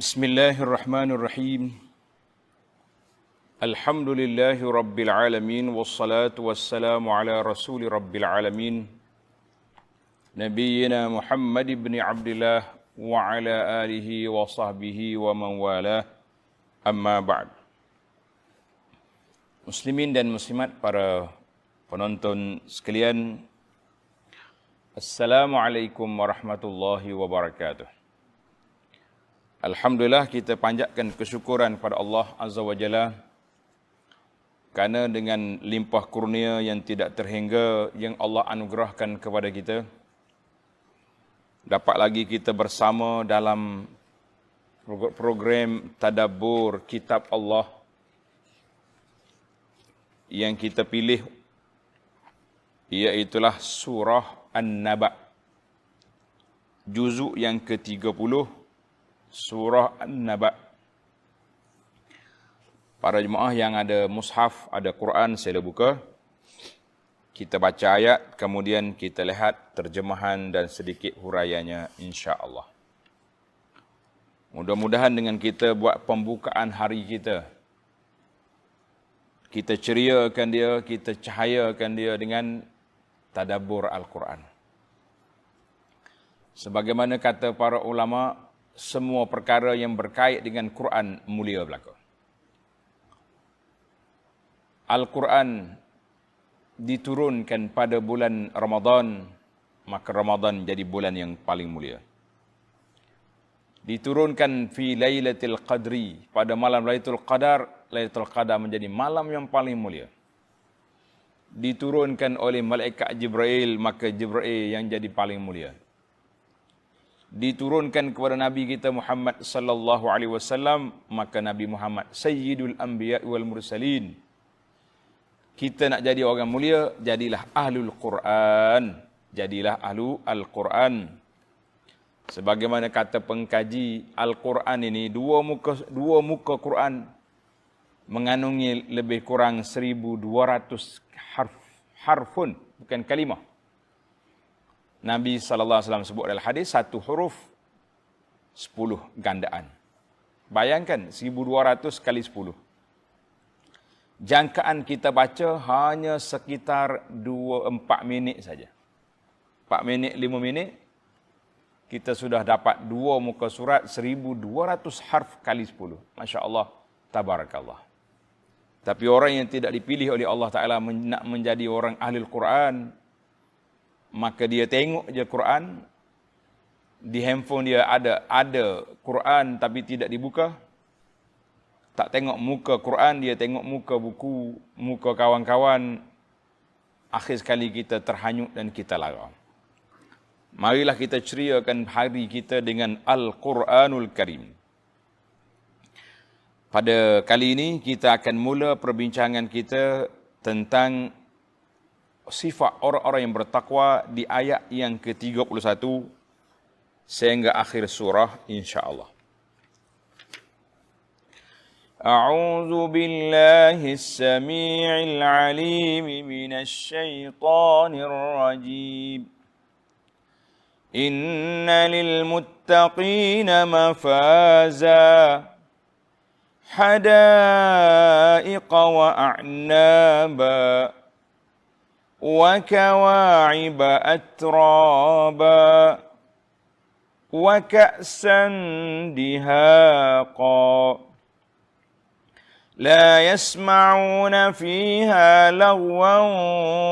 Bismillahirrahmanirrahim. Alhamdulillahi rabbil alamin wassalatu wassalamu ala rasuli rabbil alamin nabiyyina Muhammad ibn Abdullah wa ala alihi wa sahbihi wa man walah. Amma ba'd. Muslimin dan muslimat, para penonton sekalian, Assalamualaikum warahmatullahi wabarakatuh. Alhamdulillah, kita panjatkan kesyukuran pada Allah Azza wa Jalla kerana dengan limpah kurnia yang tidak terhingga yang Allah anugerahkan kepada kita, dapat lagi kita bersama dalam program tadabbur kitab Allah yang kita pilih, iaitulah surah An-Naba, juzuk yang ke-30, surah An-Naba. Para jemaah yang ada mushaf, ada Quran, sila buka. Kita baca ayat, kemudian kita lihat terjemahan dan sedikit huraiannya, insya-Allah. Mudah-mudahan dengan kita buat pembukaan hari kita, kita ceriakan dia, kita cahayakan dia dengan tadabbur Al-Quran. Sebagaimana kata para ulama, semua perkara yang berkait dengan Quran mulia belaka. Al-Quran diturunkan pada bulan Ramadan, maka Ramadan jadi bulan yang paling mulia. Diturunkan fi Lailatul Qadri, pada malam Lailatul Qadar, Lailatul Qadar menjadi malam yang paling mulia. Diturunkan oleh malaikat Jibril, maka Jibril yang jadi paling mulia. Diturunkan kepada Nabi kita Muhammad sallallahu alaihi wasallam, maka Nabi Muhammad Sayyidul Anbiya wal Mursalin. Kita nak jadi orang mulia, jadilah ahlul Quran, jadilah ahlu Al-Quran. Sebagaimana kata pengkaji, Al-Quran ini dua muka Quran mengandungi lebih kurang 1200 harfun, bukan kalimah. Nabi SAW sebut dalam hadis, satu huruf 10 gandaan. Bayangkan 1200 kali 10. Jangkaan kita baca hanya sekitar 4 minit saja. 4 minit, 5 minit, kita sudah dapat 2 muka surat 1200 harf kali 10. Masya Allah, tabarakallah. Tapi orang yang tidak dipilih oleh Allah Ta'ala nak menjadi orang ahli Al-Quran, maka dia tengok je Quran, di handphone dia ada Quran tapi tidak dibuka. Tak tengok muka Quran, dia tengok muka buku, muka kawan-kawan. Akhir sekali kita terhanyut dan kita lara. Marilah kita ceriakan hari kita dengan Al-Quranul Karim. Pada kali ini kita akan mula perbincangan kita tentang sifat orang-orang yang bertakwa di ayat yang ke-31 sehingga akhir surah, insya-Allah. A'udzu billahi as-sami'il 'alim minasy syaithanir rajim. Inna lil muttaqina mafaza, hadaiqa wa a'naba, وكواعب أترابا وكأسا دهاقا لا يسمعون فيها لغوا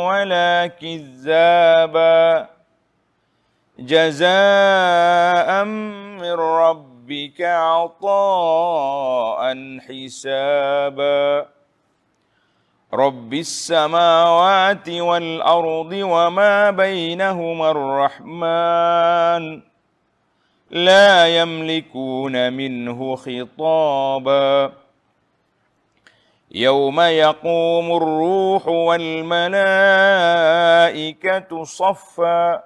ولا كذابا جزاء من ربك عطاء حسابا رب السماوات والأرض وما بينهما الرحمن لا يملكون منه خطابا يوم يقوم الروح والملائكة صفا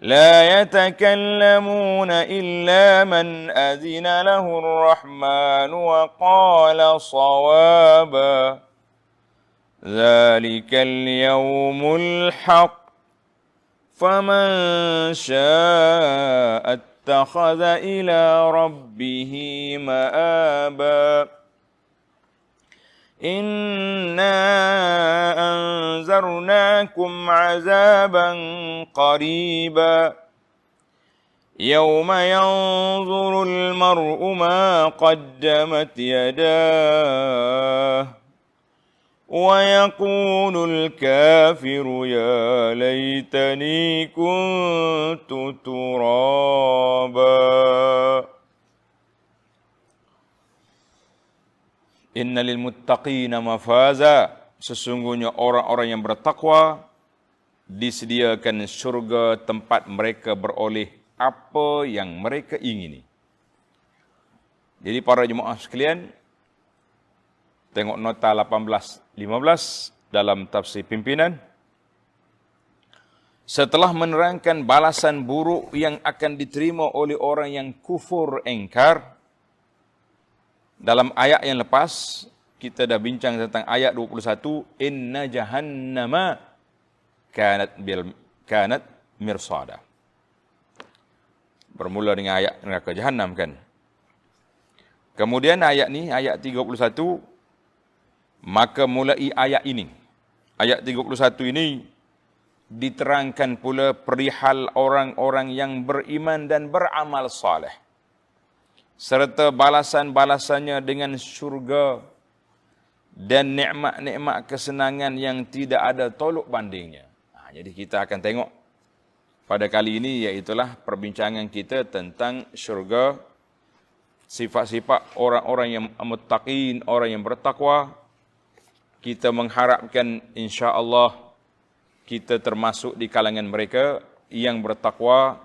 لا يتكلمون إلا من أذن له الرحمن وقال صوابا ذلك اليوم الحق فمن شاء اتخذ إلى ربه مآبا إنا أنذرناكم عذابا قريبا يوم ينظر المرء ما قدمت يداه ويقول الكافر يا ليتني كنت ترابا Inna lil muttaqina mafaza. Sesungguhnya orang-orang yang bertakwa disediakan syurga tempat mereka beroleh apa yang mereka ingini. Jadi para jemaah sekalian, tengok nota 18-15 dalam tafsir pimpinan. Setelah menerangkan balasan buruk yang akan diterima oleh orang yang kufur engkar, dalam ayat yang lepas, kita dah bincang tentang ayat 21, Inna jahannama kanat mirsada. Bermula dengan ayat neraka jahannam kan. Kemudian ayat ni, ayat 31, maka mulai ayat ini. Ayat 31 ini diterangkan pula perihal orang-orang yang beriman dan beramal saleh, serta balasan-balasannya dengan syurga dan nikmat-nikmat kesenangan yang tidak ada tolok bandingnya. Jadi kita akan tengok pada kali ini, iaitulah perbincangan kita tentang syurga, sifat-sifat orang-orang yang muttaqin, orang yang bertakwa. Kita mengharapkan insya-Allah kita termasuk di kalangan mereka yang bertakwa,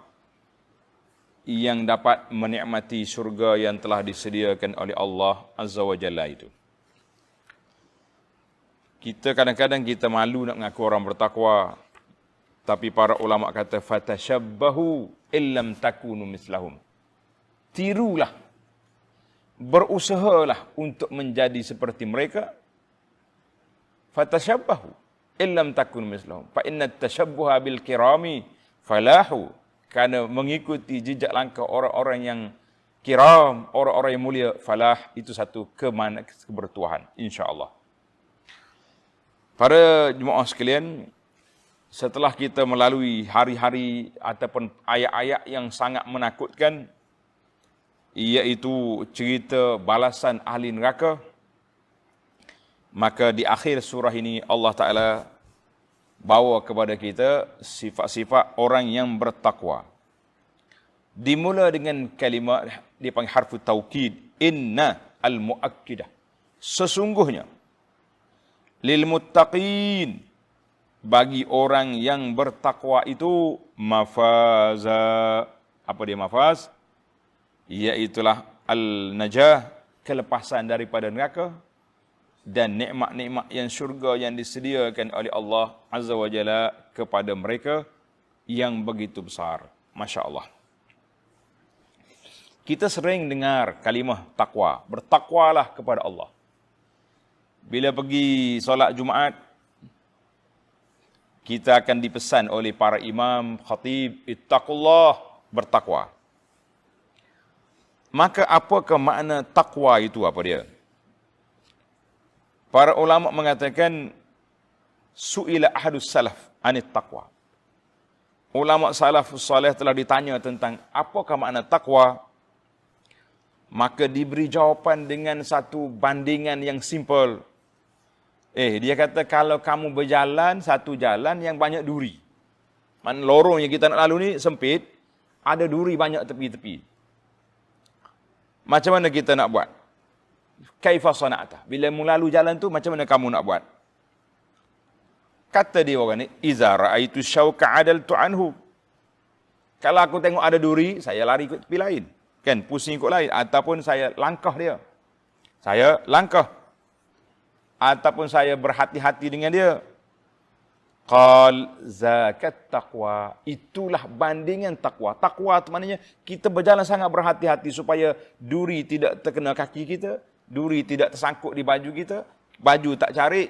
yang dapat menikmati syurga yang telah disediakan oleh Allah Azza wa Jalla itu. Kita kadang-kadang kita malu nak mengaku orang bertakwa, tapi para ulama kata fatashabbahu illam takunu mislahum. Tirulah, berusahalah untuk menjadi seperti mereka. Fatashabbahu illam takunu mislahum. Fa inna tashabbuha bil kirami falahu. Kerana mengikuti jejak langkah orang-orang yang kiram, orang-orang yang mulia, falah, itu satu kebertuahan, insya-Allah. Para jemaah sekalian, setelah kita melalui hari-hari ataupun ayat-ayat yang sangat menakutkan, iaitu cerita balasan ahli neraka, maka di akhir surah ini Allah Ta'ala bawa kepada kita sifat-sifat orang yang bertakwa. Dimula dengan kalimat dipanggil harfu taukid, inna al-muakkidah. Sesungguhnya lil muttaqin, bagi orang yang bertakwa itu mafaza. Apa dia mafaz? Iaitulah al-najah, kelepasan daripada neraka, dan nikmat-nikmat yang syurga yang disediakan oleh Allah Azza wa Jalla kepada mereka yang begitu besar. Masya Allah. Kita sering dengar kalimah takwa. Bertakwalah kepada Allah. Bila pergi solat Jumaat, kita akan dipesan oleh para imam, khatib, ittaqullah, bertakwa. Maka apakah makna takwa itu, apa dia? Para ulama mengatakan su'ila ahadus salaf anit taqwa. Ulama salafus salih telah ditanya tentang apakah makna takwa, maka diberi jawapan dengan satu bandingan yang simple. Dia kata kalau kamu berjalan satu jalan yang banyak duri, mana lorong yang kita nak lalu ni sempit, ada duri banyak tepi-tepi. Macam mana kita nak buat? Kaifa sana'ta? Bila melalu jalan tu, macam mana kamu nak buat? Kata dia orang ni, iza ra'aitu syauka adaltu anhu. Kalau aku tengok ada duri, saya lari ikut tepi lain. Kan, pusing ikut lain. Ataupun saya langkah dia. Saya langkah. Ataupun saya berhati-hati dengan dia. Qal zakat taqwa. Itulah bandingan takwa. Takwa itu maknanya kita berjalan sangat berhati-hati supaya duri tidak terkena kaki kita, duri tidak tersangkut di baju kita, baju tak carik,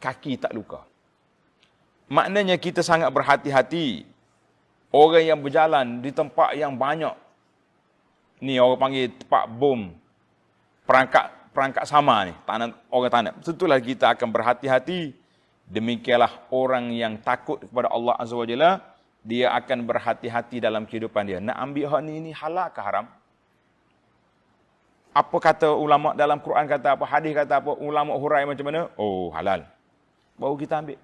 kaki tak luka. Maknanya kita sangat berhati-hati. Orang yang berjalan di tempat yang banyak Ni orang panggil tempat bom. Perangkat sama ni. Orang tanam. Tentulah kita akan berhati-hati. Demikianlah orang yang takut kepada Allah Azza wa Jalla, dia akan berhati-hati dalam kehidupan dia. Nak ambil hak ni halal ke haram? Apa kata ulama dalam Quran kata apa, hadis kata apa, ulama hurai macam mana? Oh, halal. Baru kita ambil.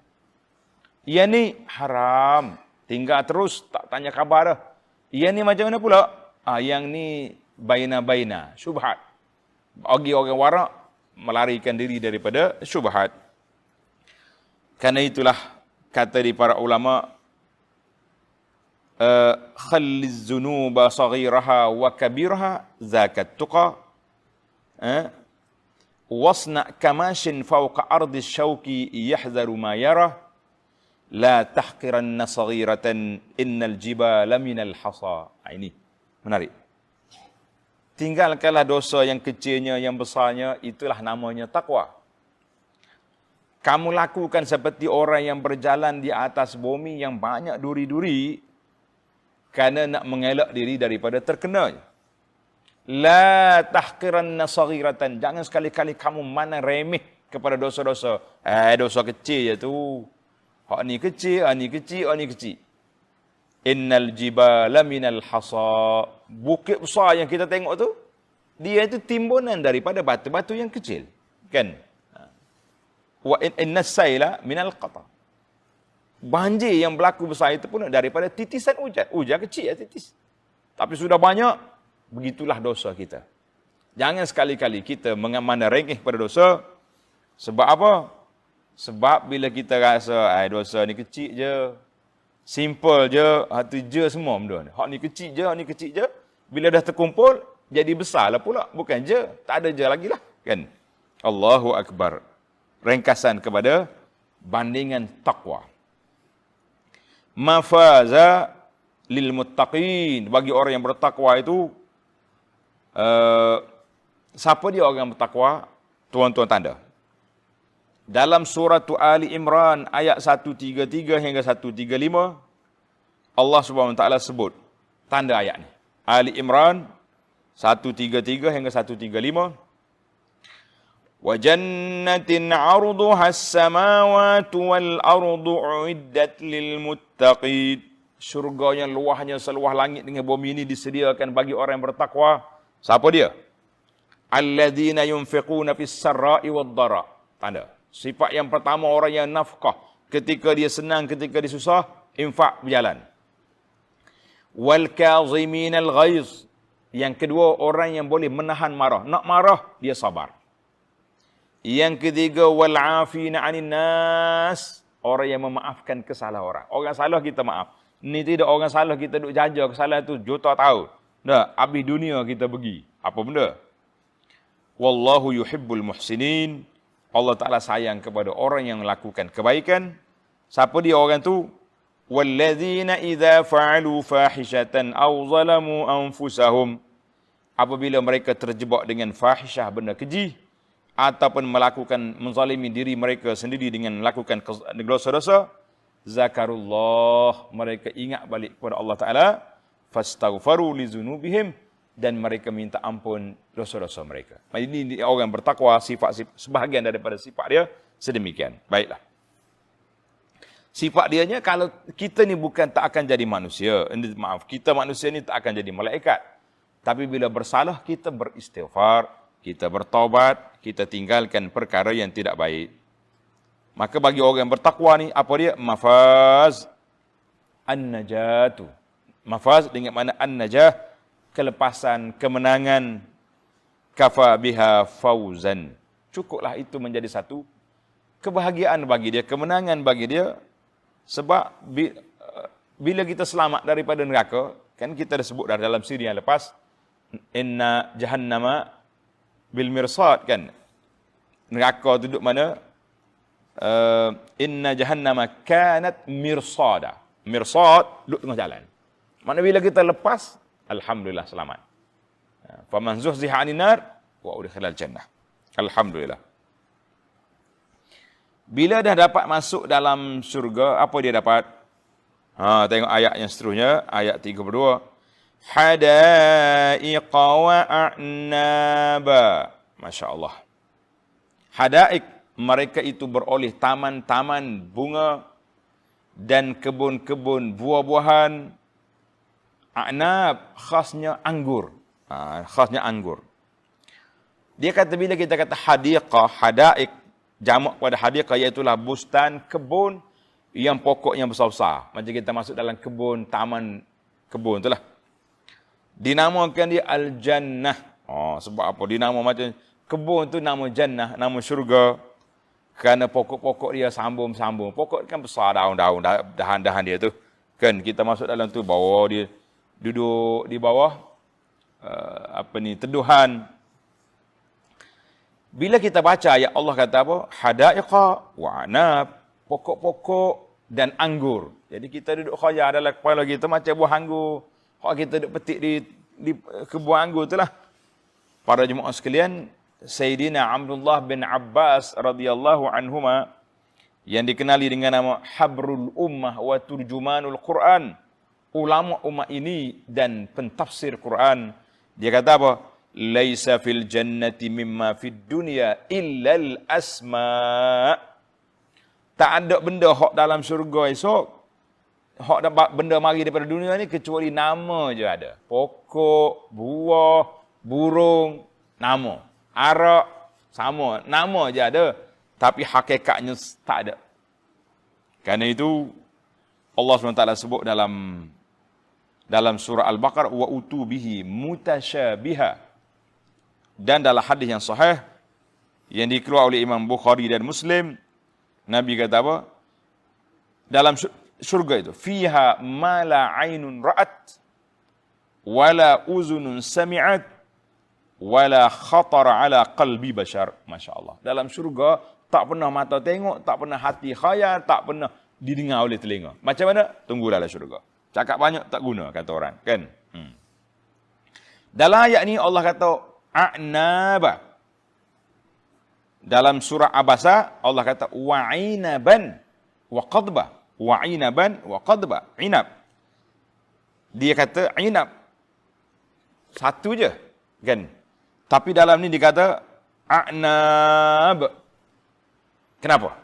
Ia ni haram. Tinggal terus, tak tanya khabar dah. Ia ni macam mana pula? Yang ni baina-baina, syubhat. Bagi orang warak, melarikan diri daripada syubhat. Karena itulah, kata di para ulama, khalliz zunuba saghiraha wa kabiraha zakat tuqa, wasna kamashin fawqa ardi syauki yahzaru ma yarah, la tahqiranna saghiratan innal jibala minal hasa. Ini menarik. Tinggalkanlah dosa yang kecilnya, yang besarnya, itulah namanya takwa. Kamu lakukan seperti orang yang berjalan di atas bumi yang banyak duri-duri kerana nak mengelak diri daripada terkenanya. La tahqiranna saghiratan. Jangan sekali-kali kamu mana remeh kepada dosa-dosa. Dosa kecil je tu. Hak ni kecil, hak ni kecil, hak ni kecil. Innal jibala minal hasa. Bukit besar yang kita tengok tu, dia itu timbunan daripada batu-batu yang kecil. Kan? Wa innas sayla minal qata. Banjir yang berlaku besar itu pun daripada titisan hujan. Hujan kecil ya, titis. Tapi sudah banyak, begitulah dosa kita. Jangan sekali-kali kita mengamanda rengeh pada dosa. Sebab apa? Sebab bila kita rasa dosa ni kecil je, simple je, hati je semua benda ni. Hak ni kecil je, hak ni kecil je. Bila dah terkumpul, jadi besar lah pula. Bukan je, tak ada je lagi lah. Kan? Allahu Akbar. Ringkasan kepada bandingan takwa. Mafaza lil muttaqin. Bagi orang yang bertakwa itu, siapa dia orang yang bertakwa? Tuan-tuan tanda. Dalam surah Ali Imran ayat 133 hingga 135, Allah Subhanahu wa taala sebut tanda ayat ni. Ali Imran 133 hingga 135. Wa jannatin 'arduha as-samawati wal ardu 'iddat lil muttaqin. Syurga yang luahnya seluah langit dengan bumi ini disediakan bagi orang yang bertakwa. Siapa dia? Alladzina yunfiquna fis sarra'i wad dara. Tanda. Sifat yang pertama orang yang nafkah. Ketika dia senang, ketika dia susah, infak berjalan. Wal kaziminal ghaiz. Yang kedua, orang yang boleh menahan marah. Nak marah, dia sabar. Yang ketiga, wal afina 'anin nas. Orang yang memaafkan kesalahan orang. Orang salah kita maaf. Ni tidak orang salah kita duk jaga kesalahan tu juta tahun. Dah, habis dunia kita pergi. Apa benda? Wallahu yuhibbul muhsinin. Allah Ta'ala sayang kepada orang yang melakukan kebaikan. Siapa dia orang tu? Walladzina idza fa'alu fahishatan aw zalamu anfusahum. Apabila mereka terjebak dengan fahishah, benda keji, ataupun melakukan menzalimi diri mereka sendiri dengan melakukan dosa-dosa, zakarullah, mereka ingat balik kepada Allah Ta'ala, fastaghfaru li dzunubihim, dan mereka minta ampun dosa-dosa mereka. Ini orang bertakwa, sifat sebahagian daripada sifat dia sedemikian. Baiklah. Sifat dianya, kalau kita ni bukan tak akan jadi manusia. Maaf, kita manusia ni tak akan jadi malaikat. Tapi bila bersalah, kita beristighfar, kita bertaubat, kita tinggalkan perkara yang tidak baik. Maka bagi orang yang bertakwa ni, apa dia? Mafaz an-najatu. Mafaz dengan mana an-najah, kelepasan, kemenangan. Kafa biha fauzan. Cukuplah itu menjadi satu kebahagiaan bagi dia, kemenangan bagi dia. Sebab bila kita selamat daripada neraka, kan kita dah sebut dalam siri yang lepas, inna jahannama bil mirsad, kan? Neraka tu duduk mana? Inna jahannama kanat mirsada. Mirsad duduk tengah jalan. Mana bila kita lepas, alhamdulillah selamat. Faman zuhziha 'anil nar wa udkhilal jannah. Alhamdulillah. Bila dah dapat masuk dalam syurga, apa dia dapat? Tengok ayat yang seterusnya, ayat 32. hadaiqa wa a'naba. Masya Allah. Hadaik, mereka itu beroleh taman-taman bunga dan kebun-kebun buah-buahan. A'nab, khasnya anggur. Khasnya anggur. Dia kata bila kita kata hadiqah, hadaik, jamak pada hadiqah, iaitulah bustan, kebun yang pokoknya besar-besar. Macam kita masuk dalam kebun, taman kebun itulah. Dinamakan dia Al-Jannah. Sebab apa? Dinama macam kebun tu nama Jannah, nama syurga. Kerana pokok-pokok dia sambung-sambung. Pokok kan besar, daun-daun, dahan-dahan dia tu. Kan kita masuk dalam tu, bawah dia duduk di bawah teduhan. Bila kita baca ayat Allah kata apa? Hadaiqa wa anab, pokok-pokok dan anggur. Jadi kita duduk khayal dalam kepala kita macam buah anggur. Hak kita duduk petik di kebun anggur itulah. Para jemaah sekalian, Sayyidina Abdullah bin Abbas radhiyallahu anhuma yang dikenali dengan nama Habrul Ummah wa Turjumanul Quran, ulama ummah ini dan pentafsir Quran. Dia kata apa? Laisa fil jannati mimma fid dunya illa al asma. Tak ada benda hak dalam syurga esok, hak benda mari daripada dunia ni kecuali nama je ada. Pokok, buah, burung, nama. Arak sama, nama je ada, tapi hakikatnya tak ada. Kerana itu Allah SWT sebut dalam surah Al-Baqarah, wa utubihi mutasyabiha. Dan dalam hadis yang sahih yang dikeluarkan oleh Imam Bukhari dan Muslim, Nabi kata apa? Dalam syurga itu, fiha ma la ainun ra'at wala uzunun sami'at wala khatara ala qalbi bashar. Masya Allah. Dalam syurga tak pernah mata tengok, tak pernah hati khayal, tak pernah didengar oleh telinga. Macam mana? Tunggu dalam syurga. Cakap banyak tak guna, kata orang. Kan? Dalam ayat ni Allah kata a'naba. Dalam surah Abasa Allah kata wa'inaban wa qadba. Wa'inaban wa qadba. Inab. Dia kata inab. Satu je. Kan? Tapi dalam ni dikata a'nab. Kenapa?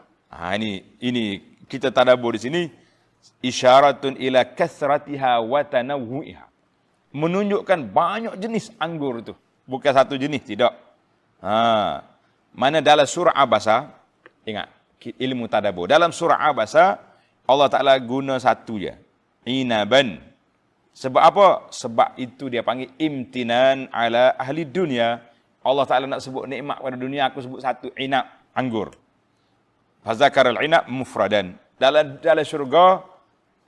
Ini kita tadabbur di sini. Isyaratun ila kasratiha wa tanawwu'iha. Menunjukkan banyak jenis anggur itu. Bukan satu jenis, tidak. Mana dalam surah Abasa, ingat, ilmu tadabbur. Dalam surah Abasa, Allah Ta'ala guna satu je. Inaban. Sebab apa? Sebab itu dia panggil imtinan ala ahli dunia. Allah Ta'ala nak sebut nikmat pada dunia, aku sebut satu, inab, anggur. Fazakar al-inab mufradan. Dalam syurga,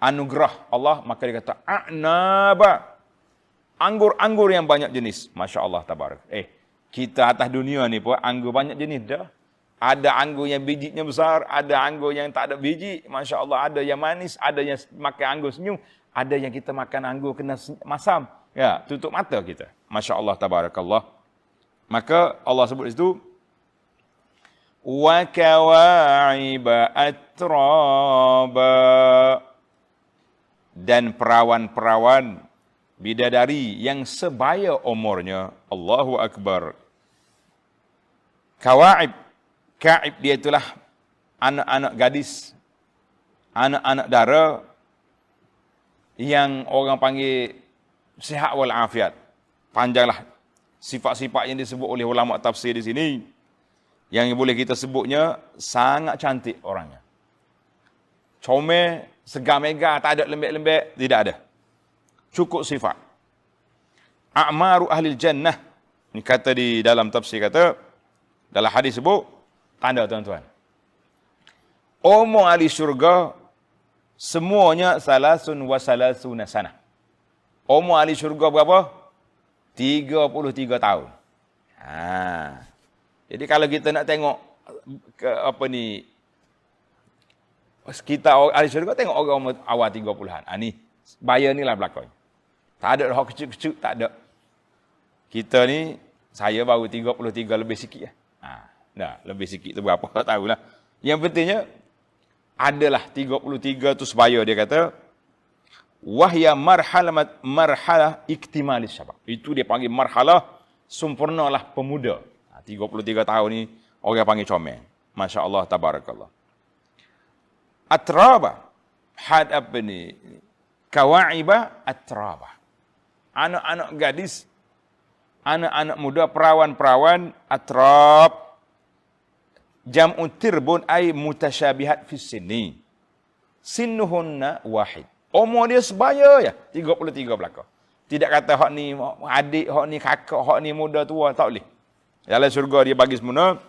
anugerah Allah, maka dia kata, a'naba. Anggur-anggur yang banyak jenis. Masya Allah, tabarak. Kita atas dunia ni pun, anggur banyak jenis dah. Ada anggur yang bijinya besar, ada anggur yang tak ada biji. Masya Allah, ada yang manis, ada yang makan anggur senyum. Ada yang kita makan anggur kena masam. Ya, tutup mata kita. Masya Allah, tabarakallah. Maka Allah sebut itu, wa kawa'iba atraba. Dan perawan-perawan bidadari yang sebaya umurnya. Allahu Akbar. Kawa'ib. Ka'ib dia itulah anak-anak gadis, anak-anak dara yang orang panggil sihat wal afiat. Panjanglah sifat-sifat yang disebut oleh ulama tafsir di sini. Yang boleh kita sebutnya sangat cantik orangnya. Comel, segar mega, tak ada lembek-lembek, tidak ada. Cukup sifat. A'maru ahlil jannah. Ini kata di dalam tafsir kata, dalam hadis sebut, tanda tuan-tuan. Umur ahli syurga, semuanya salasun wa salasuna sana. Umur ahli syurga berapa? 33 tahun. Jadi kalau kita nak tengok, kita ahli syurga, tengok orang umur awal 30-an. Ni, bayar ni lah belakang. Tak ada hak kecil-kecil, tak ada. Kita ni, saya baru 33 lebih sikit. Lebih sikit tu berapa, tak tahulah. Yang pentingnya, adalah 33 tu sebaya, dia kata. wahya marhalah iktimalis syabab. Itu dia panggil marhalah sempurnalah pemuda. 33 tahun ni orang panggil comel. Masya Allah, tabarakallah. Atraba, had apa ni? Kawa'iba atraba. Anak-anak gadis, anak-anak muda, perawan-perawan, atrab. Jam'u tirbun ay mutasyabihat fis sinni. Sinnuhunna wahid. Umur dia sebaya ya, 33 belaka. Tidak kata hak ni adik, hak ni kakak, hak ni muda tua, tak boleh. Dalam syurga dia bagi semua.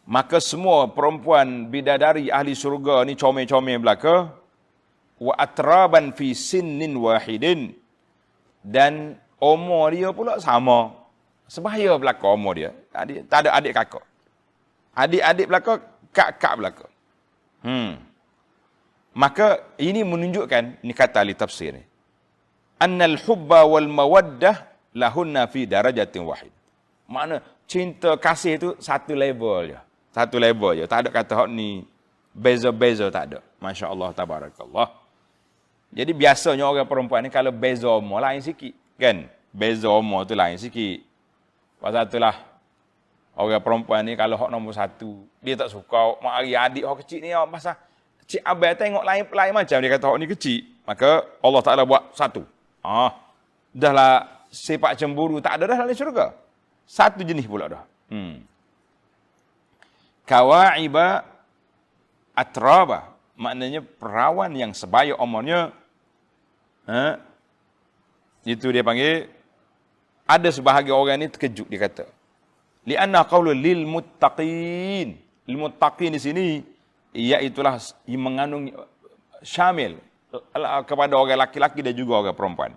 Maka semua perempuan bidadari ahli syurga ni comel-comel belaka. Wa atraban fi sinnin wahidin. Dan umur dia pula sama. Sebaya belaka umur dia. Tak ada adik kakak. Adik-adik belaka, kak-kak belaka. Maka ini menunjukkan, ini kata ahli tafsir ni. Annal hubba wal mawaddah lahunna fi darajatin wahid. Makna cinta kasih itu satu level je. Satu level je. Tak ada kata hak ni beza-beza, tak ada. Masya Allah, tabarakallah. Jadi biasanya orang perempuan ni kalau beza umur lain sikit. Kan? Beza umur tu lain sikit. Pasal itulah orang perempuan ni kalau hak nombor satu, dia tak suka mari adik hak kecil ni pasal cik abang tengok lain macam dia kata hak ni kecil. Maka Allah Taala buat satu. Dahlah sifat cemburu tak ada dah dalam syurga. Satu jenis pula dah. Kawa'iba atraba, maknanya perawan yang sebaya umurnya. Itu dia panggil, ada sebahagian orang ni terkejut dia kata. Lianna qawlu lil muttaqin. Lil muttaqin di sini iaitulah mengandung syamil kepada orang laki-laki dan juga orang perempuan.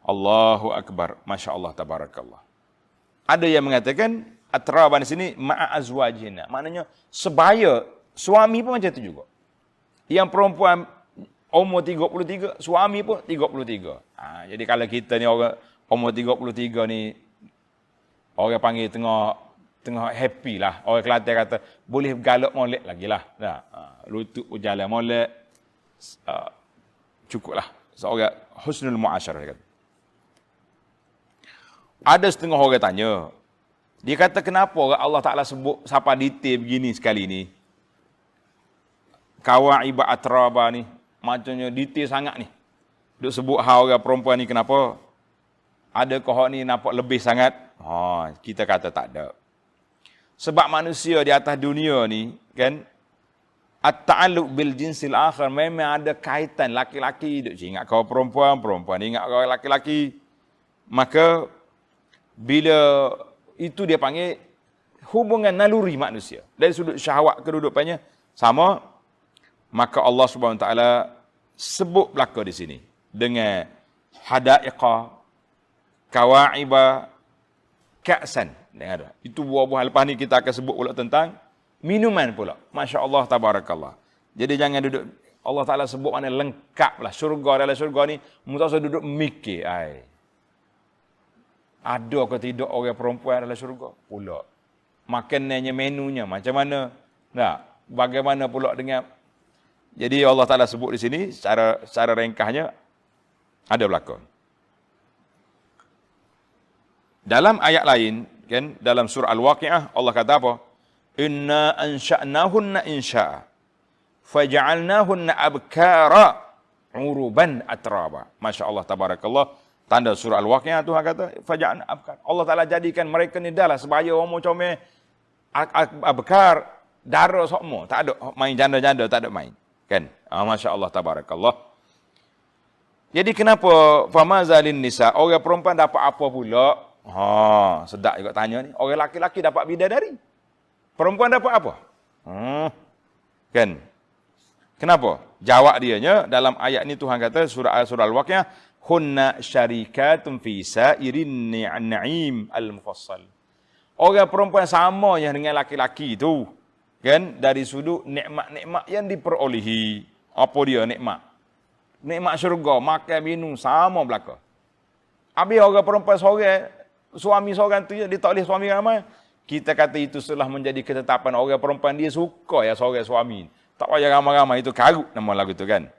Allahu akbar, masya Allah, tabarakallah. Ada yang mengatakan atraban di sini ma'a azwajina, maknanya sebaya suami pun macam itu juga. Yang perempuan umur 33, suami pun 33. Jadi kalau kita ni orang umur 33 ni, orang panggil tengah happy lah. Orang Kelantan kata, boleh galak molek lagi lah. Lutut berjalan molek. Cukup lah. Seorang husnul mu'asyarah. Ada setengah orang tanya. Dia kata, kenapa Allah Ta'ala sebut siapa detail begini sekali ni? Kawa'iba atraba ni. Macamnya detail sangat ni. Duk sebut orang perempuan ni kenapa? Adakah ni nampak lebih sangat? Kita kata tak ada. Sebab manusia di atas dunia ni, kan, at-ta'alluq bil jinsil akhar, memang ada kaitan laki-laki duk ingat kau perempuan, perempuan ingat kau laki-laki. Maka bila itu dia panggil hubungan naluri manusia. Dari sudut syahwat kedudukannya sama, maka Allah Subhanahu Wa Taala sebut belaka di sini dengan hadaiqa, kawa'iba, ka'san. Itu buah-buah lepas ni kita akan sebut pula tentang minuman pula. Masya Allah, tabarakallah. Jadi jangan duduk, Allah Ta'ala sebut mana lengkap lah. Syurga, dalam syurga ni, mesti duduk mikir. Ada ke tidak orang perempuan dalam syurga? Pula. Makanannya, menunya, macam mana? Bagaimana pula dengan... Jadi Allah Ta'ala sebut di sini, secara ringkasnya, ada belakang. Dalam ayat lain, kan, dalam surah Al-Waqi'ah, Allah kata apa? Inna ansha'nahunna insya'a, faja'alnahunna abkara, uruban atraba. Masya Allah, tabarakallah. Tanda surah Al-Waqi'ah Tuhan kata, faja'alna abkar. Allah Ta'ala jadikan mereka ni dah lah sebaya orang comel, abkar, darah semua. Tak ada main janda-janda, tak ada main. Kan? Masya Allah, tabarakallah. Jadi kenapa famazalin nisa, orang perempuan dapat apa pula? Sedap juga tanya ni. Orang laki-laki dapat bidadari. Perempuan dapat apa? Kan? Kenapa? Jawab dianya dalam ayat ni Tuhan kata surah Al-Waqi'ah, hunna syarikatun fi sa'irin ni'am al-mufassal. Orang perempuan sama yang dengan laki-laki itu, kan, dari sudut nikmat-nikmat yang diperolehi. Apa dia nikmat? Nikmat syurga, makan minum sama belaka. Habis orang perempuan seorang, suami seorang tu dia tak boleh suami ramai. Kita kata itu telah menjadi ketetapan orang perempuan, dia suka ya seorang suami. Tak payah ramai-ramai, itu karut nama lagu tu kan.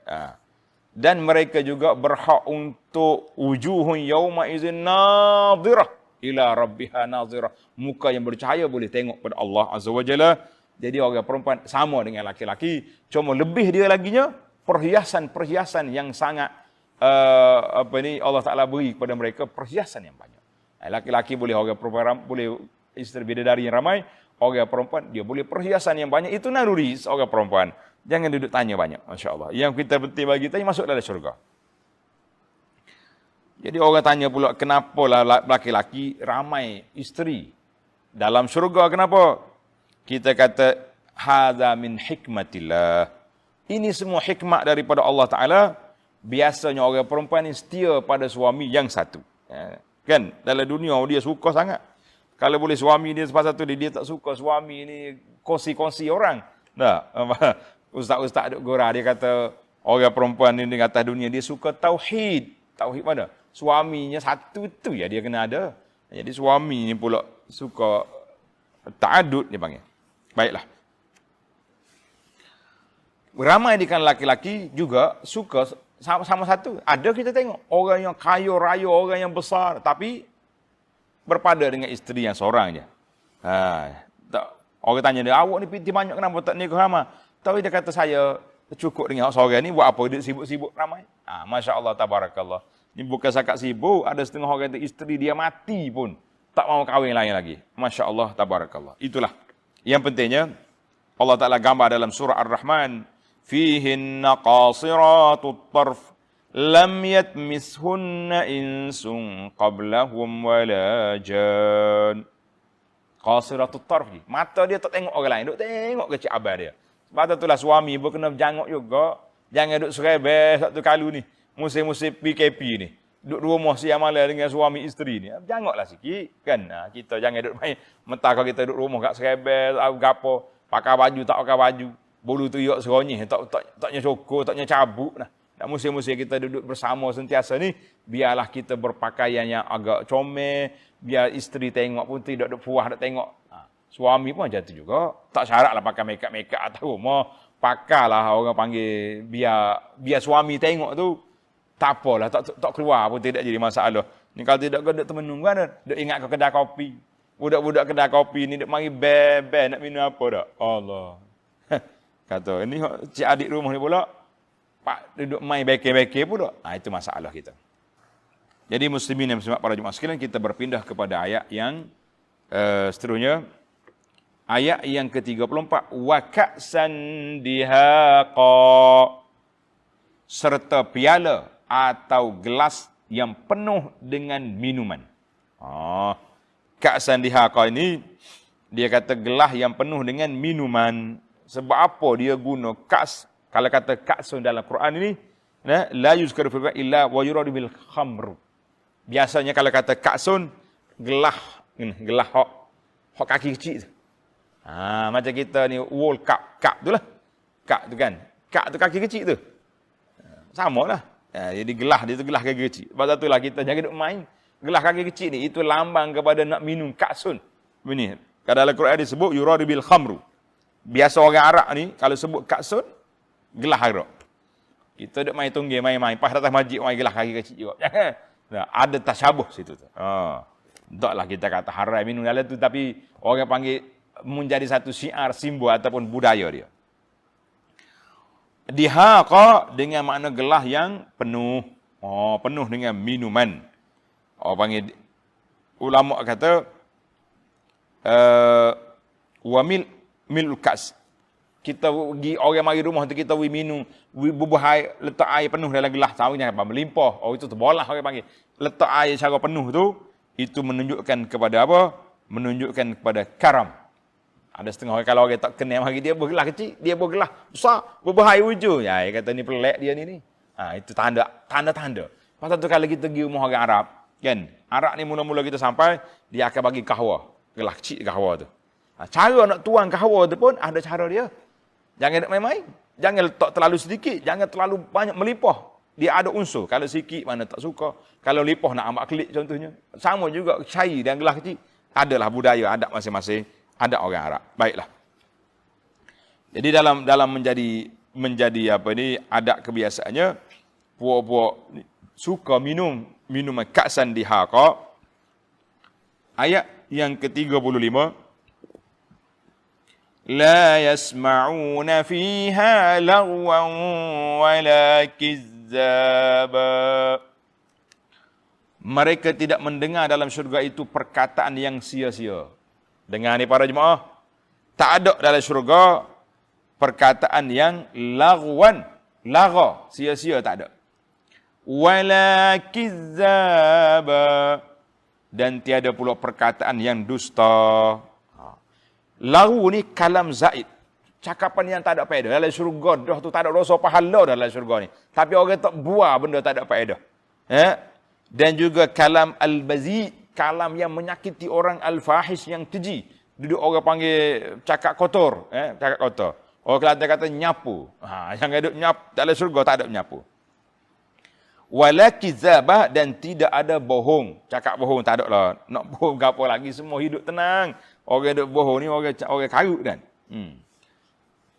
Dan mereka juga berhak untuk wujuhun yauma idzin nadhirah ila rabbiha nadhirah. Muka yang bercahaya boleh tengok pada Allah Azza wa Jalla. Jadi orang perempuan sama dengan laki-laki, cuma lebih dia laginya perhiasan-perhiasan yang sangat Allah Taala beri kepada mereka, perhiasan yang banyak. Laki-laki boleh, orang perempuan boleh, isteri bidadari yang ramai, orang perempuan dia boleh perhiasan yang banyak. Itu naluri orang perempuan. Jangan duduk tanya banyak, masya-Allah. Yang kita penting bagi kita masuk dalam syurga. Jadi orang tanya pula, kenapa laki-laki ramai isteri dalam syurga, kenapa? Kita kata hadza min hikmatillah. Ini semua hikmat daripada Allah Taala. Biasanya orang perempuan ini setia pada suami yang satu. Kan dalam dunia dia suka sangat. Kalau boleh suami dia pasal tu dia tak suka suami ni kongsi-kongsi orang. Nah, ustaz-ustaz duk gora dia kata orang perempuan ni di atas dunia dia suka tauhid. Tauhid mana? Suaminya satu tu ya dia kena ada. Jadi suami ni pula suka ta'adud dia panggil. Baiklah. Ramai di kalangan laki-laki juga suka sama satu. Ada kita tengok orang yang kaya raya, orang yang besar, tapi berpada dengan isteri yang seorang je. Orang tanya dia, awak ni pinti banyak kenapa tak nikah ramai? Tapi dia kata saya cukup dengan seorang ni, buat apa dia sibuk-sibuk ramai? Masya Allah, tabarakallah. Ini bukan sakat sibuk, ada setengah orang itu isteri dia mati pun tak mau kahwin lain lagi. Masya Allah, tabarakallah. Itulah. Yang pentingnya, Allah Ta'ala gambar dalam surah Ar-Rahman, fihinna qasiratut tarf, lam yatmishunna insun qablahum wala jan. Qasiratut tarf. Mata dia tak tengok orang lain, duk tengok kecil abang dia. Sebab itulah suami pun kena jangok juga. Jangan duk serebeh satu kali ni. Musim-musim PKP ni. Duduk rumah siang malam dengan suami isteri ni. Jangoklah sikit. Kan? Kita jangan duduk main. Mentah kalau kita duduk rumah kat serebel, gapo, pakai baju, tak pakai baju. Bulu tu yuk seronyih, taknya syukur, taknya cabuk. Nah, musim-musim kita duduk bersama sentiasa ni, biarlah kita berpakaian yang agak comel, biar isteri tengok pun tidak ada puas nak tengok. Suami pun macam tu juga. Tak syaratlah pakai make-up atas rumah. Pakailah orang panggil, biar suami tengok tu. Tak apalah, tak keluar pun tidak jadi masalah. Ni kalau tidak kau duk termenung kan, duk ingat ke kedai kopi. Budak-budak kedai kopi ni duk mari bebe nak minum apa dak? Allah. Kata ini cik adik rumah ni pula pak duduk main beke-beke pula. Itu masalah kita. Jadi muslimin dan muslimat para jemaah sekalian, kita berpindah kepada ayat yang seterusnya. Ayat yang ke-34, wa ka'san dihaqa, serta piala atau gelas yang penuh dengan minuman. Ka'san dihaqa ini dia kata gelas yang penuh dengan minuman. Sebab apa dia guna ka's? Kalau kata ka'sun dalam Quran ini, la yuzkaru fi illa wa yuradu bil khamr. Biasanya kalau kata ka'sun, gelas hok kaki kecil tu. Macam kita ni World Cup tu lah. Cup tu kan. Cup tu kaki kecil tu. Sama lah. Jadi gelas dia tu gelas kaki kecil. Sebab itulah kita jangan duk main. Gelas kaki kecil ni itu lambang kepada nak minum ka'sun. Ini. Kalau dalam Quran disebut yuradu bil khamru. Biasa orang Arab ni kalau sebut ka'sun, gelas arak. Kita duk main tunggil, main-main. Pas datang masjid main gelas kaki kecil juga. Ada tasyabuh situ tu. Taklah kita kata haram minum dalam tu, tapi orang panggil menjadi satu syiar, simbol ataupun budaya dia. Dihaqa dengan makna gelas yang penuh. Penuh dengan minuman. Panggil ulama kata wa milul kas. Kita pergi orang mari rumah tu kita minum, bubuh air, letak air penuh dalam gelas, tahunya apa melimpah. Itu terbolah orang panggil. Letak air secara penuh tu, itu menunjukkan kepada apa? Menunjukkan kepada karam. Ada setengah orang, kalau orang tak kenal mari dia bergelas kecil, dia bergelas besar, berbahaya wujud. Ya, dia kata ni pelik dia ni. Itu tanda-tanda. Pasal tu kalau kita pergi rumah orang Arab, kan? Arab ni mula-mula kita sampai, dia akan bagi kahwa. Gelas kecil kahwa tu. Cara nak tuang kahwa tu pun ada cara dia. Jangan nak main-main. Jangan letak terlalu sedikit, jangan terlalu banyak melimpah. Dia ada unsur. Kalau sikit mana tak suka. Kalau limpah nak ambak kelik contohnya. Sama juga cair dan gelas kecil. Adalah budaya adat masing-masing. Ada orang Arab. Baiklah. Jadi dalam menjadi apa ni adat kebiasaannya, puak-puak suka minum minuman ka'san dihaqa. Ayat yang ke-35, la yasma'una fiha lagwan wala kizzaba. Mereka tidak mendengar dalam syurga itu perkataan yang sia-sia. Dengar ni para jemaah, tak ada dalam syurga perkataan yang lagwan, lagha, sia-sia tak ada. Wala kizzaba, dan tiada pula perkataan yang dusta. Lagu ni kalam zaid, cakapan yang tak ada faedah. Dalam syurga dah tu tak ada dosa pahala dalam syurga ni. Tapi orang tak buat benda tak ada faedah. Dan juga kalam al-bazi, kalam yang menyakiti orang, al-fahish yang keji. Duduk orang panggil cakap kotor, cakap kotor. Orang Kelantan kata nyapu. Yang ada nyap dalam syurga tak ada nyapu. Wala kizabah, dan tidak ada bohong. Cakap bohong tak ada lah. Nak bohong ke apa lagi, semua hidup tenang. Orang duk bohong ni orang karut kan.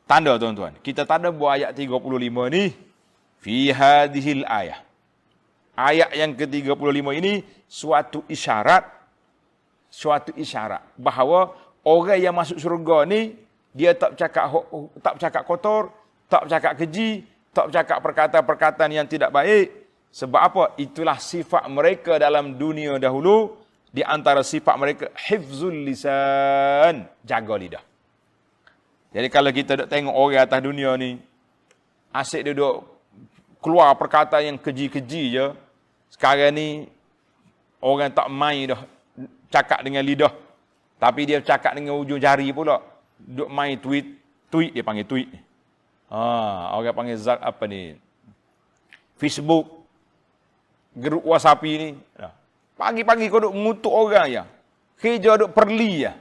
Tanda tuan-tuan. Kita tanda buat ayat 35 ni. Fi hadhil ayah. Ayat yang ke-35 ini suatu isyarat bahawa orang yang masuk syurga ni dia tak bercakap kotor, tak bercakap keji, tak bercakap perkataan-perkataan yang tidak baik. Sebab apa? Itulah sifat mereka dalam dunia dahulu. Di antara sifat mereka hifzul lisan, jaga lidah. Jadi kalau kita duk tengok orang atas dunia ni asyik dia duk keluar perkataan yang keji-keji je. Sekarang ni orang tak main dah cakap dengan lidah, tapi dia cakap dengan ujung jari pula. Duk main tweet dia panggil tweet. Orang panggil apa ni? Facebook, grup WhatsApp ni. Pagi-pagi kau duk mengutuk orang ya. Kerja duk perli ya.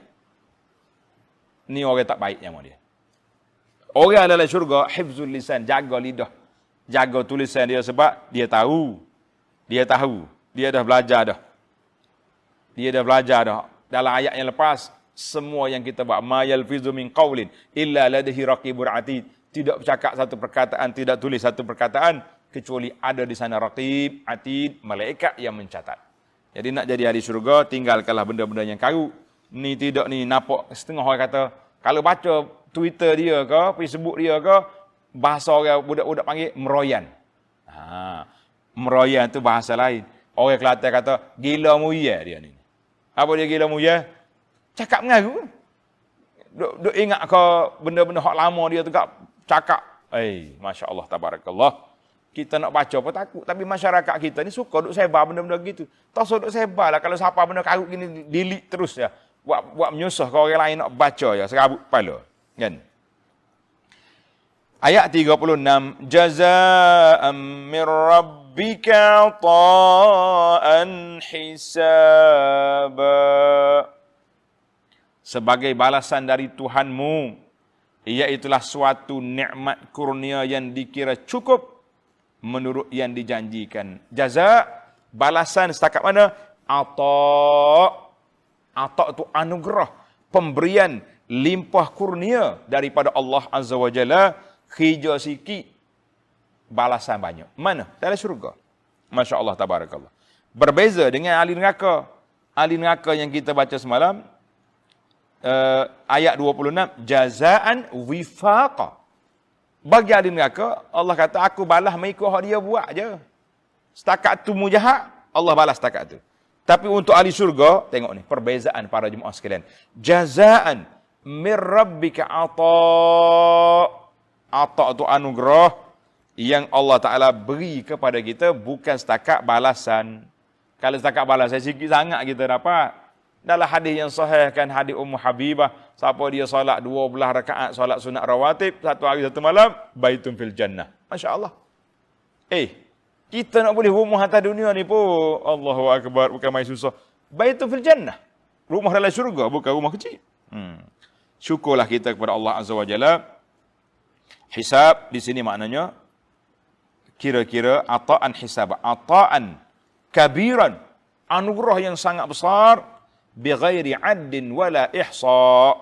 Ni orang tak baik yang dia. Orang dalam syurga hifzul lisan, jaga lidah, jaga tulisan dia, sebab dia tahu. Dia dah belajar dah. Dalam ayat yang lepas, semua yang kita buat, ma yalfizu min qaulin illa ladaihi raqibun atid. Tidak bercakap satu perkataan, tidak tulis satu perkataan, kecuali ada di sana raqib, atid, malaikat yang mencatat. Jadi nak jadi ahli syurga, tinggalkanlah benda-benda yang karut. Ni tidak ni, nampak setengah orang kata, kalau baca Twitter dia ke, Facebook dia ke, bahasa orang budak-budak panggil meroyan. Meroyan tu bahasa lain. Orang Kelantan kata, gila muya dia ni. Apa dia gila muya? Cakap mengaku. Duk ingat ke benda-benda hak lama dia tu cakap. Masya Allah, tabarakallah. Kita nak baca pun takut. Tapi masyarakat kita ni suka duk sebar benda-benda gitu. Tak suka duk sebar lah. Kalau siapa benda karut gini, delete terus ya. Buat menyusah ke orang lain nak baca ya. Serabut kepala. Kan? Ayat 36. Jaza'an min rabbika ta'an hisaba. Sebagai balasan dari Tuhanmu, iaitulah suatu nikmat kurnia yang dikira cukup menurut yang dijanjikan. Jaza, balasan setakat mana? Ata' itu anugerah, pemberian, limpah kurnia daripada Allah Azza wa Jalla. Khija sikit, balasan banyak. Mana? Dalam syurga. Masya Allah, tabarakallah. Berbeza dengan ahli neraka. Ahli neraka yang kita baca semalam, ayat 26, jazaan wifaqa. Bagi ahli neraka, Allah kata, aku balas mengikut hak dia buat je. Setakat tu mujahat, Allah balas setakat tu. Tapi untuk ahli syurga, tengok ni, perbezaan para jemaah sekalian. Jazaan min rabbika ata'. Ata' itu anugerah yang Allah Ta'ala beri kepada kita, bukan setakat balasan. Kalau setakat balasan, sikit sangat kita dapat. Dalam hadis yang sahih kan, hadis Ummu Habibah, siapa dia solat 12 rakaat, solat sunat rawatib, satu hari satu malam, baitun fil jannah. Masya Allah. Kita nak boleh rumah atas dunia ni pun, Allahu Akbar, bukan main susah. Baitun fil jannah. Rumah dalam syurga, bukan rumah kecil. Syukurlah kita kepada Allah Azza wa Jalla. Hisab di sini maknanya kira-kira ata'an hisab, ata'an kabiran, anugerah yang sangat besar, bighairi addin wala ihsa,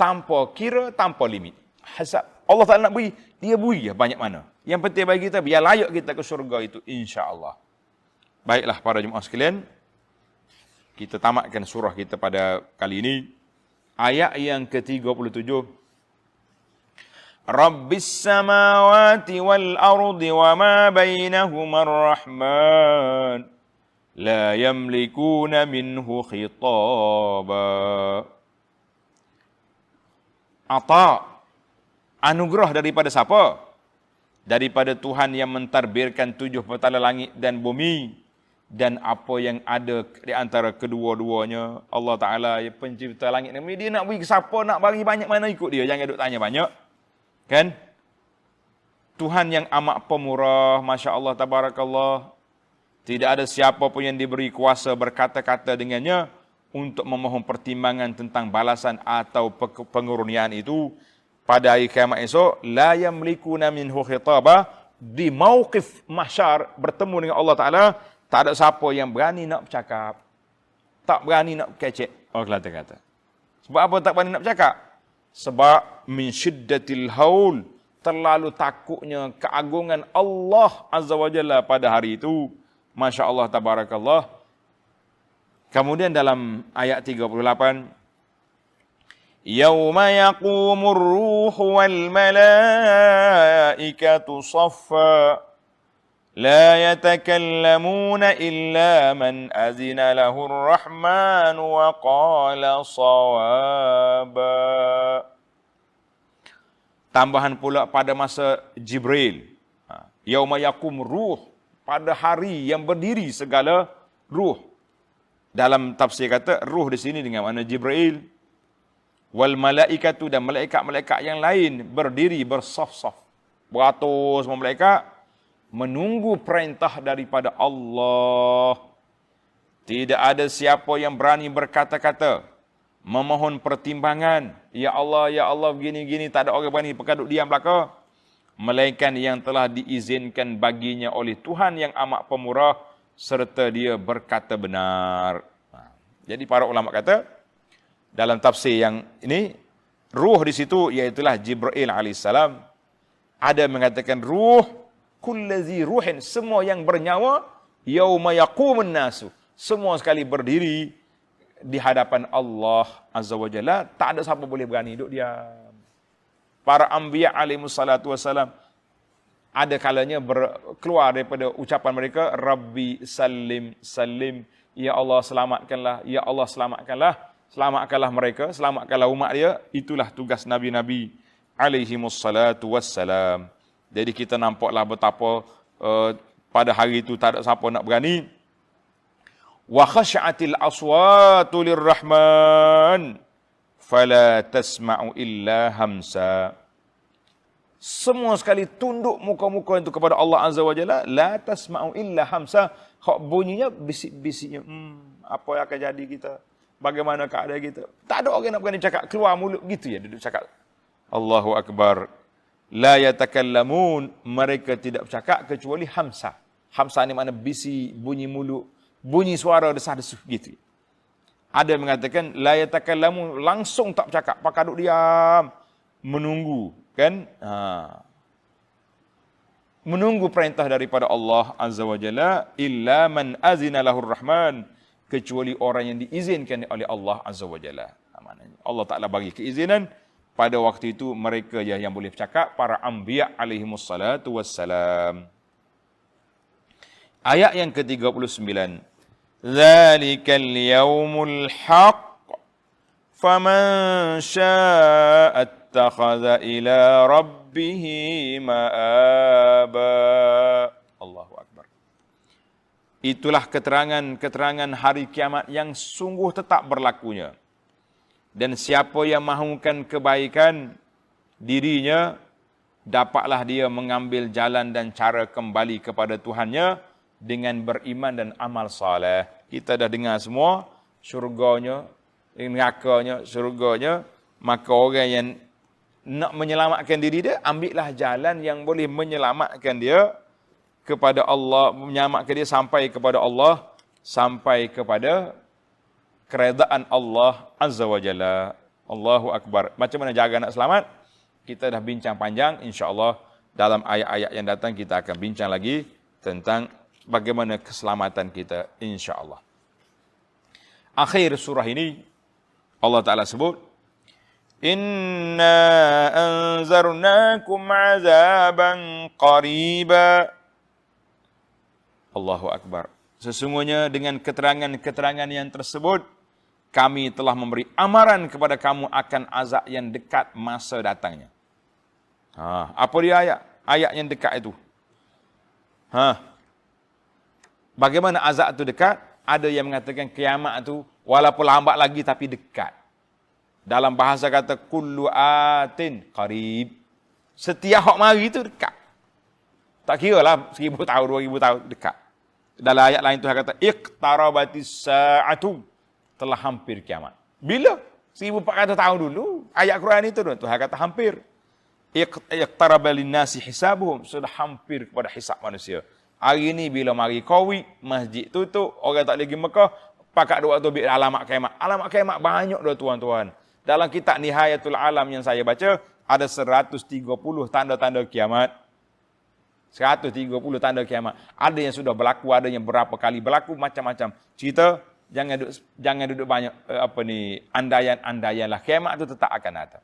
tanpa kira, tanpa limit. Hisab Allah Ta'ala nak beri, dia beri ya banyak mana. Yang penting bagi kita, biar layak kita ke syurga itu, insya-Allah. Baiklah para jemaah sekalian, kita tamatkan surah kita pada kali ini. Ayat yang ke-37. Rabbis samawati wal ardi wa ma bainahuma ar-Rahman la yamlikuna minhu khitaba. Ata, anugerah daripada siapa? Daripada Tuhan yang mentadbirkan 7 petala langit dan bumi dan apa yang ada di antara kedua-duanya. Allah Ta'ala yang pencipta langit dan bumi, dia nak beri ke siapa, nak bagi banyak mana ikut dia. Jangan duk tanya banyak. Kan? Tuhan yang amat pemurah, Masya Allah, Tabarakallah. Tidak ada siapa pun yang diberi kuasa berkata-kata dengannya untuk memohon pertimbangan tentang balasan atau pengurnian itu. Pada hari kiamat esok, la yamlikuna minhu khitaba, di mauqif mahsyar, bertemu dengan Allah Ta'ala, tak ada siapa yang berani nak bercakap. Tak berani nak kecek. Allah kata. Sebab apa tak berani nak bercakap? Sebab min syiddatil haul, terlalu takutnya keagungan Allah Azza wa Jalla pada hari itu. Masya Allah, Tabarakallah. Kemudian dalam ayat 38, Yawma yaqumur ruhu wal malaikatu saffa la yatakallamuna illa man azina lahur rahman wa qala sawaba. Tambahan pula pada masa Jibril. Yauma yaqum ruh, pada hari yang berdiri segala ruh. Dalam tafsir kata ruh di sini dengan makna Jibril. Wal malaikatu, dan malaikat-malaikat yang lain berdiri bersaf-saf. Beratus semua malaikat menunggu perintah daripada Allah. Tidak ada siapa yang berani berkata-kata, memohon pertimbangan. Ya Allah, begini-gini, tak ada orang berani perkaduk diam belaka. Melainkan yang telah diizinkan baginya oleh Tuhan yang amat pemurah, serta dia berkata benar. Jadi para ulama kata, dalam tafsir yang ini, ruh di situ iaitulah Jibril alaihissalam. Ada mengatakan ruh, kullazi ruhin, semua yang bernyawa, yauma yaqumun nasu, semua sekali berdiri di hadapan Allah Azza wa Jalla, tak ada siapa boleh berani duduk diam. Para anbiya alaihissalatu wassalam, ada kalanya keluar daripada ucapan mereka, Rabbi salim, salim, ya Allah selamatkanlah, ya Allah selamatkanlah. Selamatkanlah mereka, selamatkanlah umat dia. Itulah tugas Nabi-Nabi alaihimussalatu wassalam. Jadi kita nampaklah betapa pada hari itu tak ada siapa nak berani. Wa khasyatil aswatu lirrahman fala tasma'u illa hamsa. Semua sekali tunduk muka-muka itu kepada Allah Azza wa Jalla, la tasma'u illa hamsa. Hak bunyinya bisik-bisiknya. Apa yang akan jadi kita? Bagaimana keadaan kita? Tak ada orang nak berani cakap, keluar mulut gitu ya, duduk cakap. Allahu Akbar. La yatakallamun, mereka tidak bercakap kecuali hamsa. Hamsa ni makna bisi, bunyi mulut, bunyi suara desah-desuh gitu. Ada yang mengatakan la yatakallamun, langsung tak bercakap, pakai duduk diam, menunggu, kan? Menunggu perintah daripada Allah Azza wa Jalla, illa man azina lahur rahman, kecuali orang yang diizinkan oleh Allah Azza wa Jalla. Allah Ta'ala bagi keizinan, pada waktu itu mereka yang boleh bercakap, para anbiya alaihimussalatu wassalam. Ayat yang ke-39. Zalikal yawmul haqq, faman syaa'a attakhadha ila rabbihi ma'aba. Allahu Akbar. Itulah keterangan hari kiamat yang sungguh tetap berlakunya. Dan siapa yang mahukan kebaikan dirinya, dapatlah dia mengambil jalan dan cara kembali kepada Tuhannya dengan beriman dan amal saleh. Kita dah dengar semua, syurganya, nerakanya, syurganya. Maka orang yang nak menyelamatkan diri dia, ambillah jalan yang boleh menyelamatkan dia kepada Allah, menyelamatkan dia sampai kepada Allah, sampai kepada keredaan Allah Azza wa Jalla. Allahu Akbar. Macam mana jaga nak selamat? kita dah bincang panjang, insya-Allah dalam ayat-ayat yang datang kita akan bincang lagi tentang bagaimana keselamatan kita, insya-Allah. Akhir surah ini Allah Ta'ala sebut, Inna anzarnakum azaban qariba. Allahu Akbar. Sesungguhnya dengan keterangan-keterangan yang tersebut, kami telah memberi amaran kepada kamu akan azab yang dekat masa datangnya. Apa dia ayat yang dekat itu? Bagaimana azab itu dekat? Ada yang mengatakan kiamat itu walaupun lambat lagi tapi dekat. Dalam bahasa kata kullu atin qarib. Setiap hak mari itu dekat. Tak kira lah 1000 tahun, 2000 tahun dekat. Dalam ayat lain Tuhan kata iqtarabatis sa'atu, telah hampir kiamat. Bila? 1400 tahun dulu. Ayat Quran itu Tuhan kata hampir. Iqtaraba linnasi hisabuhum, sudah hampir kepada hisab manusia. Hari ini bila mari Covid, masjid tutup, orang tak lagi Mekah, pakat dua tu biar alamat kiamat. Alamat kiamat banyak dah tuan-tuan. Dalam kitab Nihayatul Alam yang saya baca, ada 130 tanda-tanda kiamat. 130 tanda kiamat. Ada yang sudah berlaku, ada yang berapa kali berlaku, macam-macam. Cerita, jangan duduk banyak andaian-andaian lah. Kiamat itu tetap akan datang.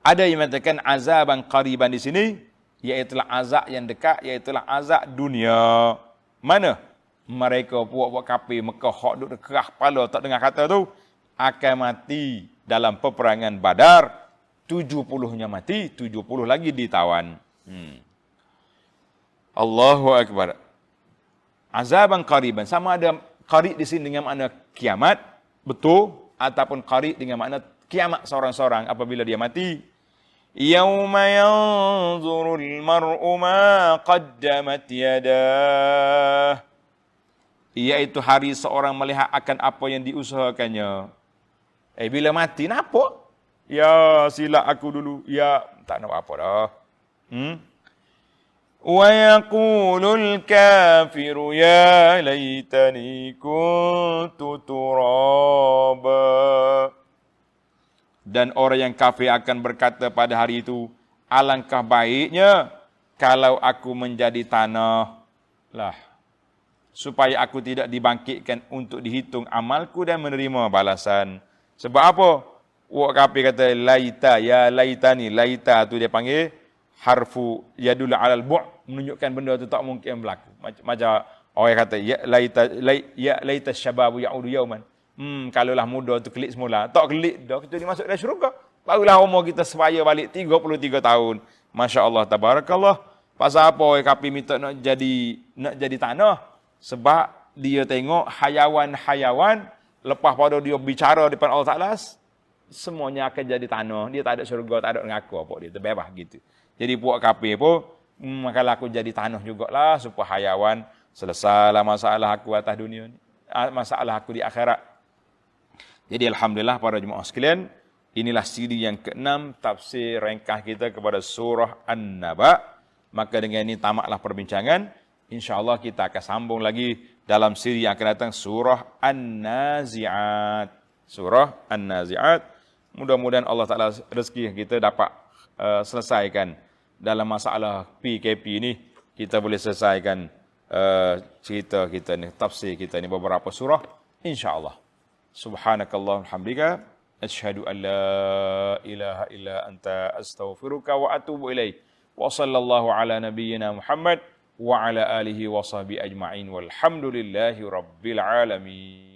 Ada yang mengatakan azaban qariban di sini, iaitulah azab yang dekat, iaitulah azab dunia. Mana? Mereka puak-puak kafir Mekah hak duduk kerah kepala tak dengar kata tu akan mati dalam peperangan Badar. 70-nya mati, 70 lagi ditawan. Allahu Akbar. Azaban qariban, sama ada qarib di sini dengan makna kiamat betul ataupun qarib dengan makna kiamat seorang-seorang apabila dia mati. Yauma yanzurul mar'u ma qaddamat yadah, iaitu hari seorang melihat akan apa yang diusahakannya. Bila mati, nampak? Ya, silap aku dulu. Ya, tak nak apa dah. Wa yaqulul kafiru ya laitani kuntu turaba. Dan orang yang kafir akan berkata pada hari itu, alangkah baiknya kalau aku menjadi tanah. Lah, supaya aku tidak dibangkitkan untuk dihitung amalku dan menerima balasan. Sebab apa? Orang kafir kata laita, ya laitani. Laita tu dia panggil harfu yadul alal bu', menunjukkan benda tu tak mungkin berlaku. Macam orang kata ya laita syababu ya'udu yauman. Kalaulah muda tu klik semula, tak klik dah kita dimasuk dalam syurga. Barulah umur kita sebaya balik 33 tahun. Masya-Allah tabarakallah. Pasal apa orang kafir minta nak jadi tanah? Sebab dia tengok hayawan-hayawan lepas pada dia bicara depan Allah Ta'ala, semuanya akan jadi tanah. Dia tak ada syurga, tak ada mengaku apa dia, terbebas gitu. Jadi puak kafir pun, kalau aku jadi tanah jugalah, supaya hayawan selesailah masalah aku atas dunia ni. Masalah aku di akhirat. Jadi Alhamdulillah para jemaah sekalian, inilah siri yang ke-6 tafsir ringkas kita kepada surah An-Naba. Maka dengan ini tamatlah perbincangan. InsyaAllah kita akan sambung lagi dalam siri yang akan datang, surah An-Nazi'at. Surah An-Nazi'at. Mudah-mudahan Allah Ta'ala rezeki kita dapat selesaikan dalam masalah PKP ini. Kita boleh selesaikan cerita kita ni, tafsir kita ni beberapa surah. InsyaAllah. Subhanakallah alhamdulillah. Asyhadu an la ilaha illa anta astaghfiruka wa atubu ilaih. Wa sallallahu ala nabiyyina Muhammad wa ala alihi wa sahbihi ajma'in walhamdulillahi rabbil alamin.